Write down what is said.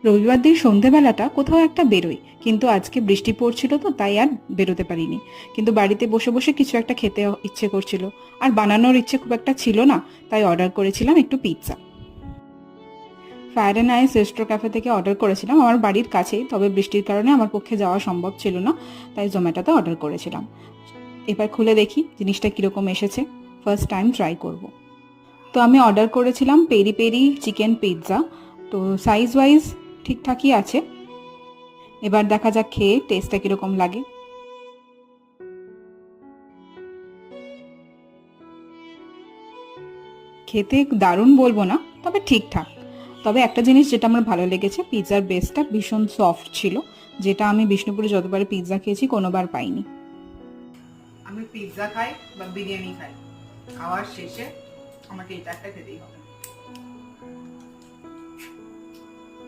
রবিবার দিন সন্ধেবেলাটা কোথাও একটা বেরোই, কিন্তু আজকে বৃষ্টি পড়ছিল তো তাই আর বেরোতে পারিনি। কিন্তু বাড়িতে বসে বসে কিছু একটা খেতে ইচ্ছে করছিল, আর বানানোর ইচ্ছে খুব একটা ছিল না, তাই অর্ডার করেছিলাম একটু pizza. Fire and Ice Restro Cafe থেকে অর্ডার করেছিলাম, আমার বাড়ির কাছেই, তবে বৃষ্টির কারণে আমার পক্ষে যাওয়া সম্ভব ছিল না, তাই জোম্যাটোতে অর্ডার করেছিলাম। এবার খুলে দেখি জিনিসটা কীরকম এসেছে, ফার্স্ট টাইম ট্রাই করব। তো আমি অর্ডার করেছিলাম পেরি পেরি চিকেন পিৎজা। তো সাইজ ওয়াইজ ঠিকঠাকই আছে। এবার দেখা যাক খেয়ে টেস্টটা কীরকম লাগে। খেতে দারুণ বলবো না, তবে ঠিকঠাক। তবে একটা জিনিস যেটা আমার ভালো লেগেছে, পিৎজার বেসটা ভীষণ সফট ছিল, যেটা আমি বিষ্ণুপুরে যতবার পিৎজা খেয়েছি কোনোবার পাইনি। আমি পিৎজা খাই বা বিরিয়ানি খাই, খাওয়ার শেষে আমাকে এটা একটা খেতেই হবে।